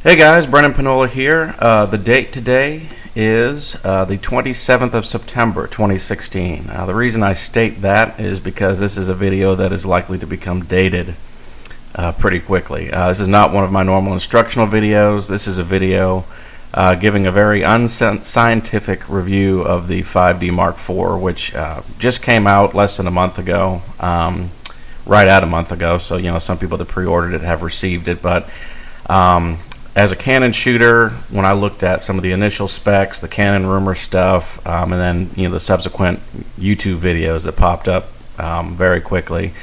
Hey guys, Brennan Panola here. The date today is the 27th of September 2016. The reason I state that is because this is a video that is likely to become dated pretty quickly. This is not one of my normal instructional videos. This is a video giving a very unscientific review of the 5D Mark IV, which just came out less than a month ago, right at a month ago. So, you know, some people that pre-ordered it have received it, but as a Canon shooter, when I looked at some of the initial specs, the Canon rumor stuff, and then the subsequent YouTube videos that popped up very quickly,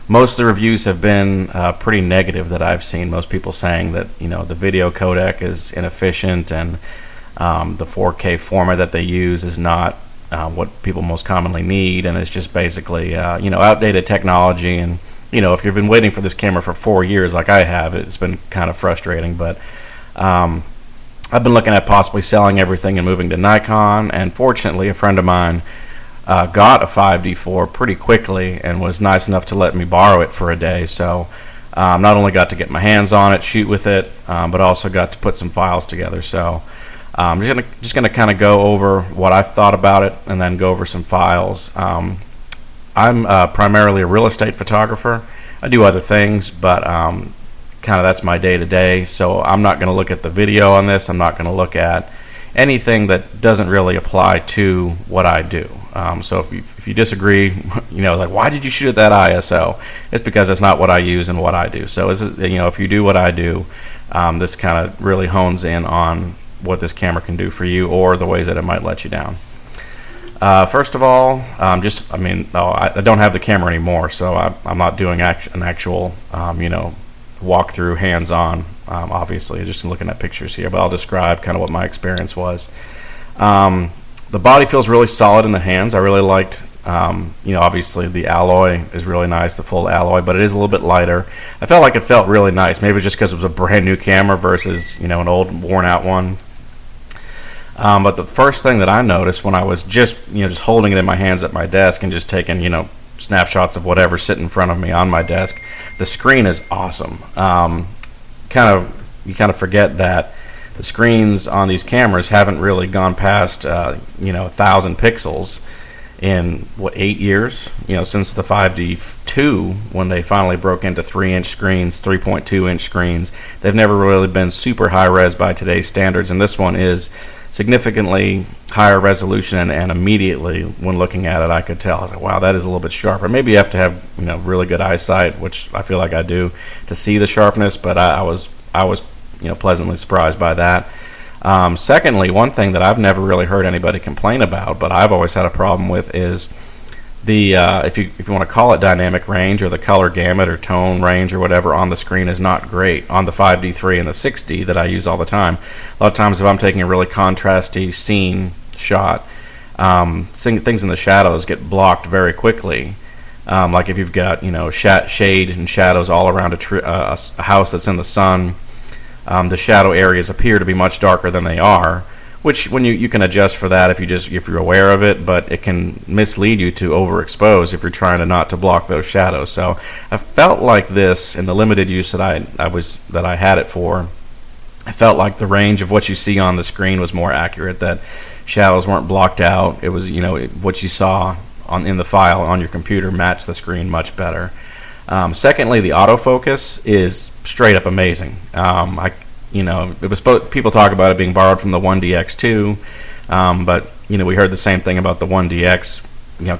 most of the reviews have been pretty negative that I've seen. Most people saying that the video codec is inefficient and the 4K format that they use is not what people most commonly need, and it's just basically outdated technology. And if you've been waiting for this camera for 4 years like I have, it's been kind of frustrating. But I've been looking at possibly selling everything and moving to Nikon, and fortunately a friend of mine got a 5D4 pretty quickly and was nice enough to let me borrow it for a day. So not only got to get my hands on it, shoot with it, but also got to put some files together. So I'm just gonna kind of go over what I've thought about it and then go over some files. I'm primarily a real estate photographer. I do other things, but kind of that's my day-to-day. So I'm not going to look at the video on this. I'm not going to look at anything that doesn't really apply to what I do. So if you disagree, like, why did you shoot at that ISO? It's because it's not what I use and what I do. So if you do what I do, this kind of really hones in on what this camera can do for you or the ways that it might let you down. First of all, I don't have the camera anymore, so I'm not doing an actual, walkthrough hands-on. Obviously, just looking at pictures here, but I'll describe kind of what my experience was. The body feels really solid in the hands. I really liked, obviously the alloy is really nice, the full alloy, but it is a little bit lighter. I felt like it felt really nice. Maybe just because it was a brand new camera versus an old worn-out one. But the first thing that I noticed when I was just holding it in my hands at my desk and just taking snapshots of whatever sitting in front of me on my desk, the screen is awesome. You kind of forget that the screens on these cameras haven't really gone past 1,000 pixels in 8 years, since the 5D2, when they finally broke into 3-inch screens, 3.2-inch screens. They've never really been super high res by today's standards, and this one is significantly higher resolution, and immediately when looking at it I could tell. I was like, wow, that is a little bit sharper. Maybe you have to have really good eyesight, which I feel like I do, to see the sharpness, but I was pleasantly surprised by that. Secondly, one thing that I've never really heard anybody complain about, but I've always had a problem with, is the if you want to call it dynamic range, or the color gamut or tone range or whatever on the screen, is not great on the 5D3 and the 6D that I use all the time. A lot of times if I'm taking a really contrasty scene shot, things in the shadows get blocked very quickly. Like if you've got shade and shadows all around a house that's in the sun, the shadow areas appear to be much darker than they are, which when you can adjust for that if you're aware of it, but it can mislead you to overexpose if you're trying to not to block those shadows. So I felt like this, in the limited use that I had it for, I felt like the range of what you see on the screen was more accurate, that shadows weren't blocked out. It was what you saw in the file on your computer matched the screen much better. Secondly, the autofocus is straight up amazing. It was people talk about it being borrowed from the 1DX2, but we heard the same thing about the 1DX,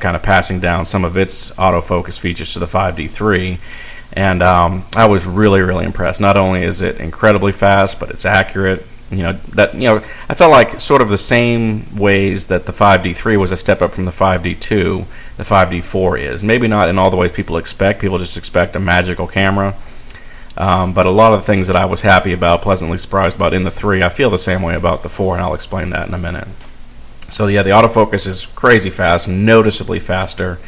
kind of passing down some of its autofocus features to the 5D3, and I was really, really impressed. Not only is it incredibly fast, but it's accurate. I felt like sort of the same ways that the 5D3 was a step up from the 5D2, the 5D4 is. Maybe not in all the ways people expect. People just expect a magical camera. But a lot of the things that I was happy about, pleasantly surprised about in the 3, I feel the same way about the 4, and I'll explain that in a minute. So yeah, the autofocus is crazy fast, noticeably faster.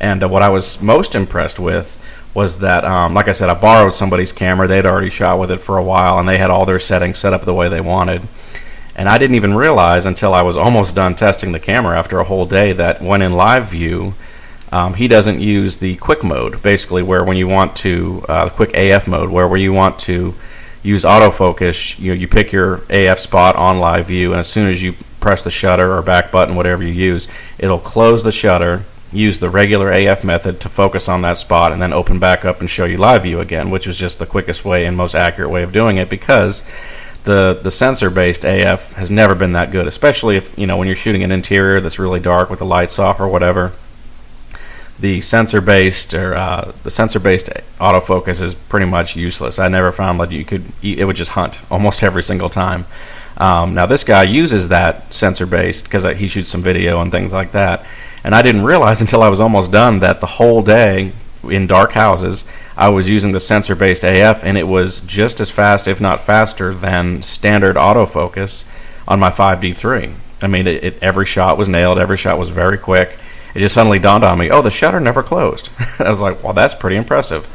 And what I was most impressed with was that, like I said, I borrowed somebody's camera. They'd already shot with it for a while, and they had all their settings set up the way they wanted. And I didn't even realize until I was almost done testing the camera after a whole day that when in live view, He doesn't use the quick mode, basically where when you want to, quick AF mode, where you want to use autofocus, you pick your AF spot on live view, and as soon as you press the shutter or back button, whatever you use, it'll close the shutter, use the regular AF method to focus on that spot, and then open back up and show you live view again, which is just the quickest way and most accurate way of doing it, because the sensor-based AF has never been that good, especially if, when you're shooting an interior that's really dark with the lights off or whatever. The sensor-based autofocus is pretty much useless. I never found that it would just hunt almost every single time. Now this guy uses that sensor-based because he shoots some video and things like that, and I didn't realize until I was almost done that the whole day in dark houses I was using the sensor-based AF, and it was just as fast, if not faster, than standard autofocus on my 5D3. I mean, every shot was nailed, every shot was very quick. It just suddenly dawned on me, oh, the shutter never closed. I was like, well, that's pretty impressive.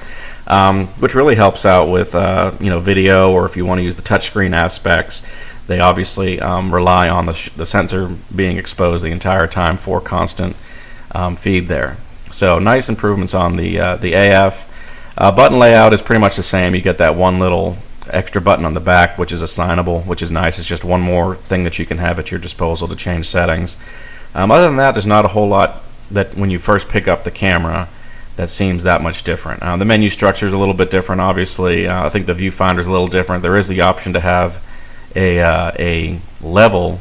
Which really helps out with video, or if you want to use the touchscreen aspects. They obviously rely on the sensor being exposed the entire time for constant feed there. So nice improvements on the AF. Button layout is pretty much the same. You get that one little extra button on the back, which is assignable, which is nice. It's just one more thing that you can have at your disposal to change settings. Other than that, there's not a whole lot that when you first pick up the camera that seems that much different. The menu structure is a little bit different, obviously. I think the viewfinder is a little different. There is the option to have a level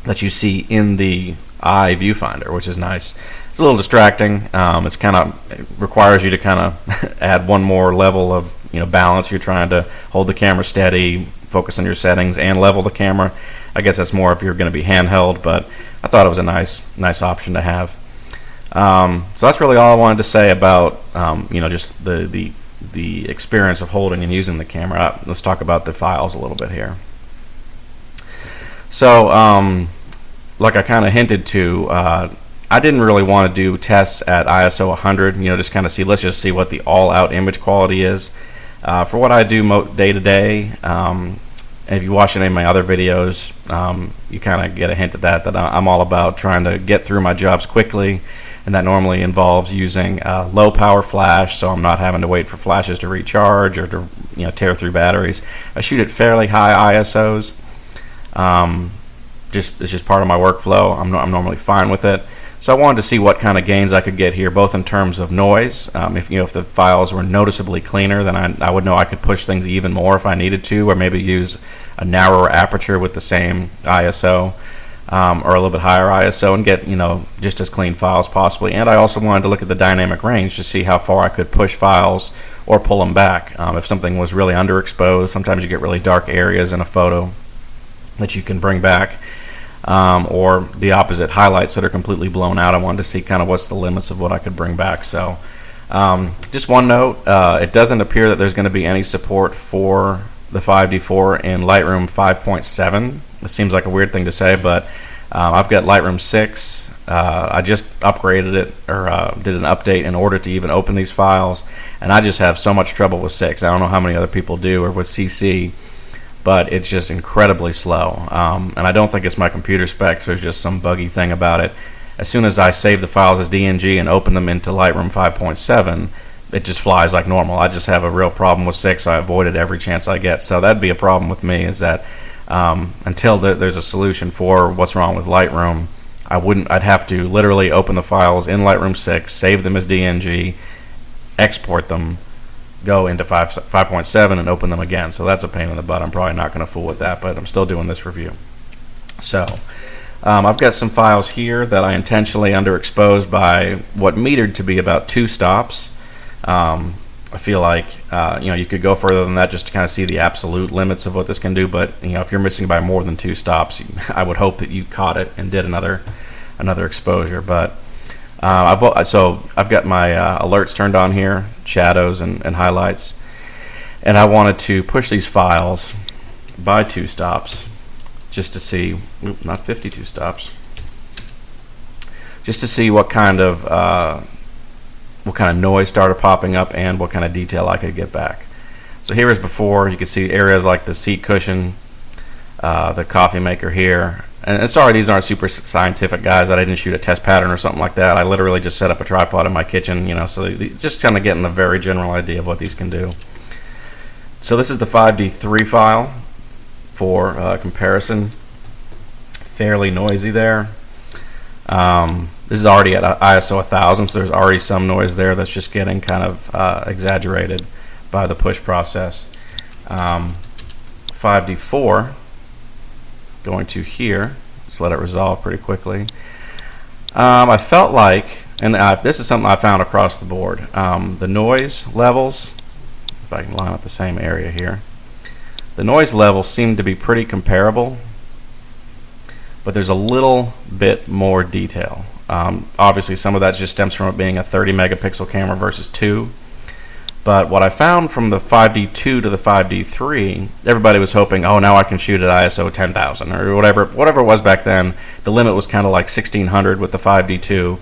that you see in the eye viewfinder, which is nice. It's a little distracting. It requires you to kind of add one more level of balance. You're trying to hold the camera steady, focus on your settings, and level the camera. I guess that's more if you're going to be handheld, but I thought it was a nice option to have. So that's really all I wanted to say about just the experience of holding and using the camera. Let's talk about the files a little bit here. So like I kind of hinted to, I didn't really want to do tests at ISO 100, just kind of let's just see what the all-out image quality is. For what I do day to day, and if you watch any of my other videos, you kind of get a hint at that I'm all about trying to get through my jobs quickly, and that normally involves using low power flash, so I'm not having to wait for flashes to recharge or to tear through batteries. I shoot at fairly high ISOs. It's just part of my workflow. I'm normally fine with it. So I wanted to see what kind of gains I could get here, both in terms of noise. If the files were noticeably cleaner, then I would know I could push things even more if I needed to, or maybe use a narrower aperture with the same ISO, or a little bit higher ISO, and get just as clean files possibly. And I also wanted to look at the dynamic range to see how far I could push files or pull them back. If something was really underexposed, sometimes you get really dark areas in a photo that you can bring back. Or the opposite, highlights that are completely blown out. I wanted to see kind of what's the limits of what I could bring back. So just one note, it doesn't appear that there's going to be any support for the 5D4 in Lightroom 5.7. It seems like a weird thing to say, but I've got Lightroom 6. I just upgraded it, or did an update in order to even open these files, and I just have so much trouble with 6. I don't know how many other people do, or with CC, but it's just incredibly slow. And I don't think it's my computer specs. There's just some buggy thing about it. As soon as I save the files as DNG and open them into Lightroom 5.7, it just flies like normal. I just have a real problem with 6. I avoid it every chance I get. So that'd be a problem with me, is that until there's a solution for what's wrong with Lightroom, I'd have to literally open the files in Lightroom 6, save them as DNG, export them, go into 5.7 and open them again. So that's a pain in the butt. I'm probably not going to fool with that, but I'm still doing this review. So I've got some files here that I intentionally underexposed by what metered to be about 2 stops. I feel like you could go further than that just to kind of see the absolute limits of what this can do, but if you're missing by more than 2 stops, I would hope that you caught it and did another exposure. But I've got my alerts turned on here, shadows and highlights, and I wanted to push these files by 2 stops just to see, not 52 stops, just to see what kind of noise started popping up and what kind of detail I could get back. So here is before. You can see areas like the seat cushion, the coffee maker here. And sorry, these aren't super scientific, guys. I didn't shoot a test pattern or something like that. I literally just set up a tripod in my kitchen, so just kind of getting a very general idea of what these can do. So this is the 5D3 file for comparison. Fairly noisy there. This is already at ISO 1000, so there's already some noise there that's just getting kind of exaggerated by the push process. 5D4, going to here, just let it resolve pretty quickly. I felt like, and this is something I found across the board, the noise levels, if I can line up the same area here, the noise levels seem to be pretty comparable, but there's a little bit more detail. Obviously some of that just stems from it being a 30 megapixel camera versus 2. But what I found from the 5D2 to the 5D3, everybody was hoping, oh, now I can shoot at ISO 10,000 or whatever it was back then. The limit was kind of like 1600 with the 5D2,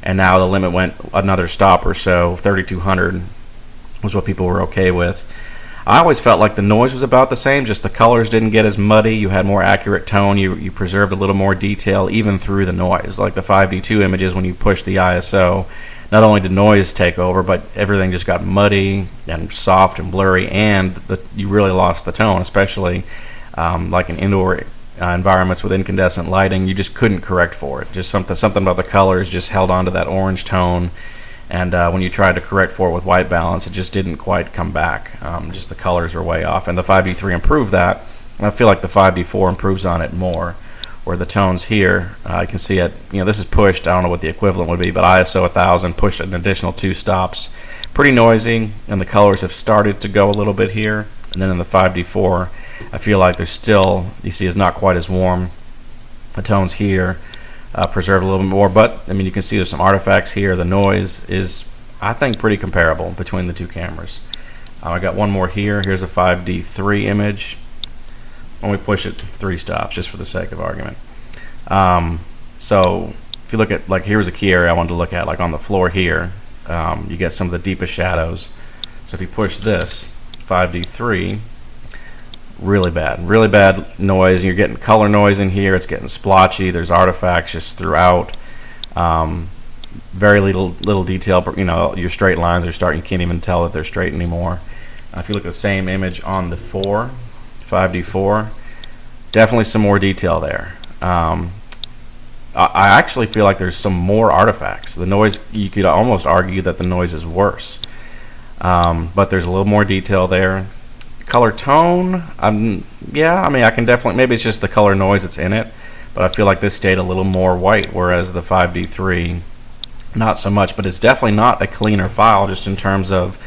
and now the limit went another stop or so. 3200 was what people were okay with. I always felt like the noise was about the same, just the colors didn't get as muddy. You had more accurate tone. You preserved a little more detail even through the noise. Like the 5D2 images, when you push the ISO, not only did noise take over, but everything just got muddy and soft and blurry, and you really lost the tone, especially like in indoor environments with incandescent lighting. You just couldn't correct for it. Just something about the colors just held on to that orange tone, and when you tried to correct for it with white balance, it just didn't quite come back. Just the colors were way off, and the 5D3 improved that, and I feel like the 5D4 improves on it more. Where the tones here, you can see it, this is pushed, I don't know what the equivalent would be, but ISO 1000 pushed an additional 2 stops. Pretty noisy, and the colors have started to go a little bit here. And then in the 5D4, I feel like there's still, you see, it's not quite as warm. The tones here preserved a little bit more, but I mean, you can see there's some artifacts here. The noise is, I think, pretty comparable between the two cameras. I got one more here. Here's a 5D3 image. When we push it 3 stops, just for the sake of argument. So if you look at, like, here's a key area I wanted to look at, like on the floor here, you get some of the deepest shadows. So if you push this 5D3, really bad noise. You're getting color noise in here. It's getting splotchy. There's artifacts just throughout. Very little detail. Your straight lines are starting. You can't even tell that they're straight anymore. If you look at the same image on the 5D4, definitely some more detail there. I actually feel like there's some more artifacts. The noise, you could almost argue that the noise is worse, but there's a little more detail there. Color tone, yeah, I mean, I can definitely, maybe it's just the color noise that's in it, but I feel like this stayed a little more white, whereas the 5D3 not so much. But it's definitely not a cleaner file just in terms of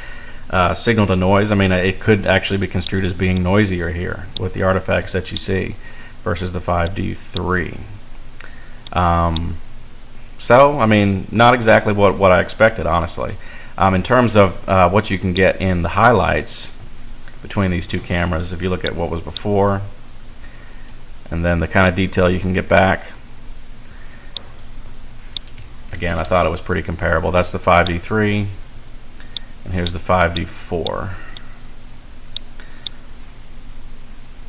signal to noise. I mean, it could actually be construed as being noisier here with the artifacts that you see versus the 5D3. So, I mean, not exactly what I expected, honestly. In terms of what you can get in the highlights between these two cameras, if you look at what was before and then the kind of detail you can get back, again, I thought it was pretty comparable. That's the 5D3. And here's the 5D4.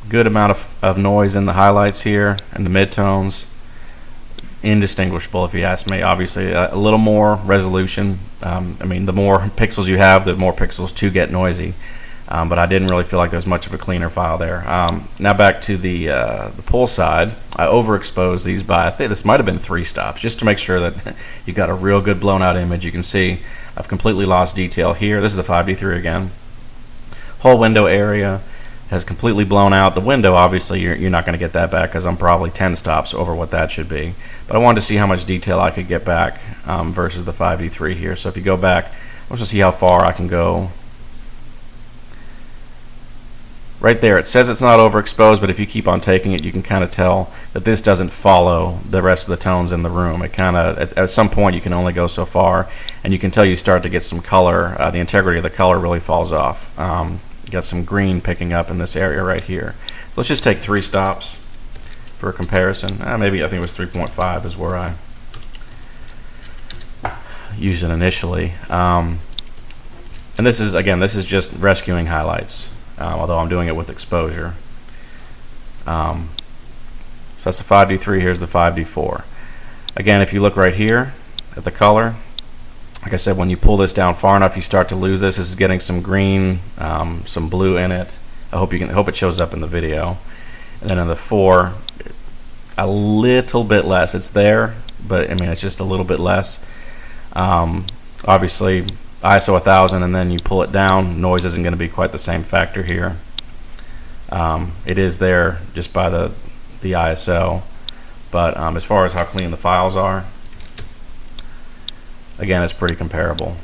Good amount of noise in the highlights here and the midtones. Indistinguishable, if you ask me. Obviously, a little more resolution. I mean, the more pixels you have, the more pixels to get noisy. But I didn't really feel like there was much of a cleaner file there. Now back to the pull side. I overexposed these by, I think this might have been 3 stops, just to make sure that you got a real good blown out image. You can see I've completely lost detail here. This is the 5D3 again. Whole window area has completely blown out. The window, obviously, you're not going to get that back because I'm probably 10 stops over what that should be. But I wanted to see how much detail I could get back versus the 5D3 here. So if you go back, let's just see how far I can go. Right there, it says it's not overexposed, but if you keep on taking it, you can kind of tell that this doesn't follow the rest of the tones in the room. It kind of, at some point, you can only go so far, and you can tell you start to get some color. The integrity of the color really falls off. You got some green picking up in this area right here. So let's just take 3 stops for a comparison. Maybe I think it was 3.5 is where I used it initially. And this is, again, this is just rescuing highlights. Although I'm doing it with exposure. So that's the 5D3, here's the 5D4. Again, if you look right here at the color, like I said, when you pull this down far enough, you start to lose this. This is getting some green, some blue in it. I hope it shows up in the video. And then in the 4, a little bit less. It's there, but I mean it's just a little bit less. Obviously, ISO 1000, and then you pull it down. Noise isn't going to be quite the same factor here. It is there just by the ISO, but as far as how clean the files are, again, it's pretty comparable.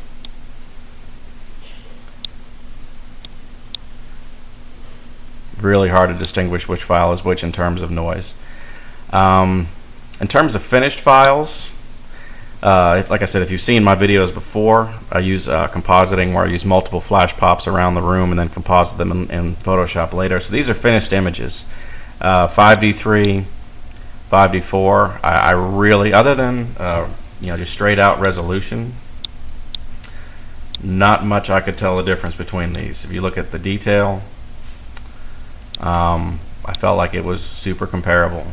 Really hard to distinguish which file is which in terms of noise. In terms of finished files, like I said, if you've seen my videos before, I use compositing, where I use multiple flash pops around the room and then composite them in Photoshop later. So these are finished images. 5D3, 5D4. I really, other than just straight out resolution, not much I could tell the difference between these. If you look at the detail, I felt like it was super comparable.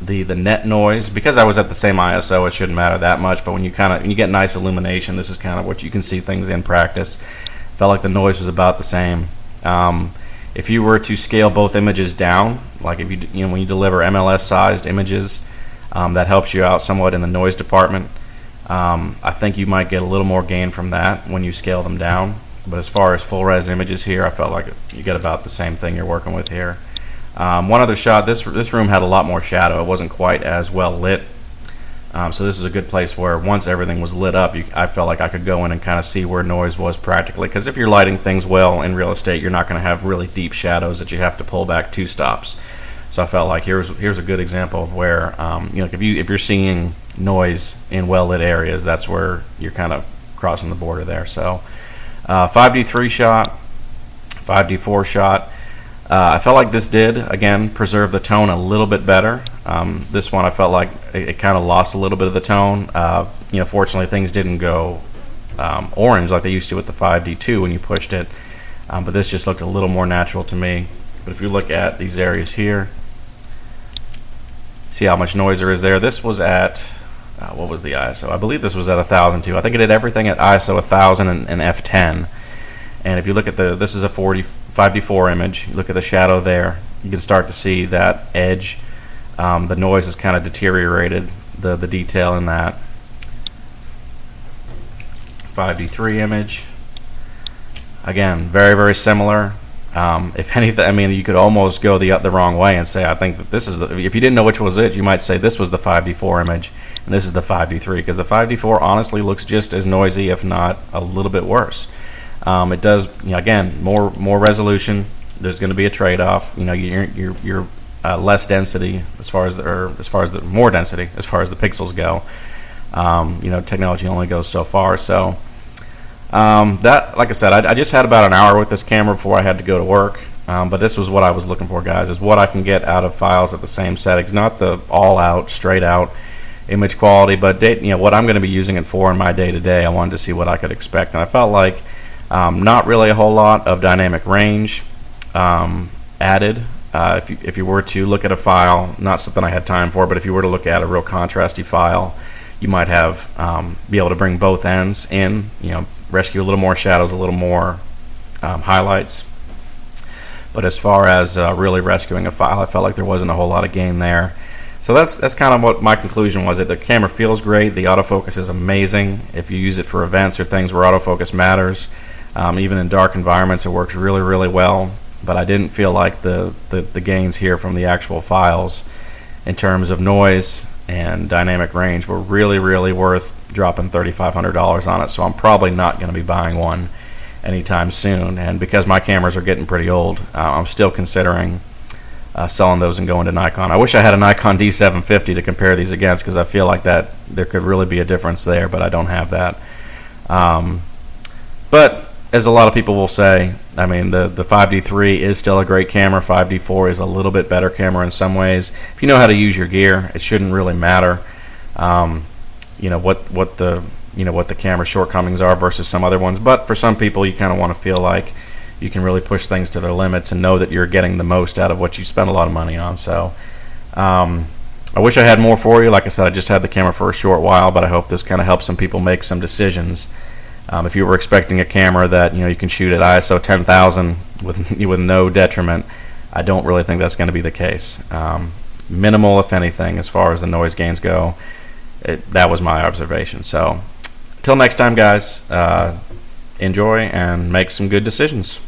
The net noise, because I was at the same ISO, it shouldn't matter that much, but when you get nice illumination, this is kind of what you can see things in practice. Felt like the noise was about the same. If you were to scale both images down, like if when you deliver MLS sized images, that helps you out somewhat in the noise department. I think you might get a little more gain from that when you scale them down. But as far as full res images here, I felt like you get about the same thing you're working with here. One other shot, this room had a lot more shadow. It wasn't quite as well lit. So this is a good place where once everything was lit up, I felt like I could go in and kind of see where noise was practically. Because if you're lighting things well in real estate, you're not going to have really deep shadows that you have to pull back 2 stops. So I felt like here's a good example of where if you're seeing noise in well lit areas, that's where you're kind of crossing the border there. So 5D3 shot, 5D4 shot. I felt like this did, again, preserve the tone a little bit better. This one I felt like it kind of lost a little bit of the tone. Fortunately, things didn't go orange like they used to with the 5D2 when you pushed it. But this just looked a little more natural to me. But if you look at these areas here, see how much noise there is there. This was at, what was the ISO? I believe this was at 1002. I think it did everything at ISO 1000 and F10. And if you look at this is a 5D4 image, you look at the shadow there, you can start to see that edge. The noise has kind of deteriorated the detail in that. 5D3 image, again, very, very similar. If anything, I mean, you could almost go the wrong way and say, I think that this is if you didn't know which was it, you might say this was the 5D4 image and this is the 5D3, because the 5D4 honestly looks just as noisy, if not a little bit worse. It does, again, more resolution. There's going to be a trade-off. You're less density as far as the more density as far as the pixels go. Technology only goes so far. So that, like I said, I just had about an hour with this camera before I had to go to work. But this was what I was looking for, guys, is what I can get out of files at the same settings, not the all-out, straight-out image quality, but what I'm going to be using it for in my day-to-day. I wanted to see what I could expect, and I felt like not really a whole lot of dynamic range added. If you were to look at a file, not something I had time for, but if you were to look at a real contrasty file, you might have be able to bring both ends in, rescue a little more shadows, a little more highlights. But as far as really rescuing a file, I felt like there wasn't a whole lot of gain there. So that's kind of what my conclusion was. That the camera feels great, the autofocus is amazing. If you use it for events or things where autofocus matters, even in dark environments, it works really, really well. But I didn't feel like the gains here from the actual files in terms of noise and dynamic range were really, really worth dropping $3,500 on it. So I'm probably not going to be buying one anytime soon. And because my cameras are getting pretty old, I'm still considering selling those and going to Nikon. I wish I had a Nikon D750 to compare these against, because I feel like that there could really be a difference there, but I don't have that. But as a lot of people will say, I mean, the 5D3 is still a great camera. 5D4 is a little bit better camera in some ways. If you know how to use your gear, it shouldn't really matter what the camera shortcomings are versus some other ones. But for some people, you kind of want to feel like you can really push things to their limits and know that you're getting the most out of what you spend a lot of money on. So I wish I had more for you. Like I said, I just had the camera for a short while, but I hope this kind of helps some people make some decisions. If you were expecting a camera that you can shoot at ISO 10,000 with no detriment, I don't really think that's going to be the case. Minimal, if anything, as far as the noise gains go. That was my observation. So, until next time, guys, enjoy and make some good decisions.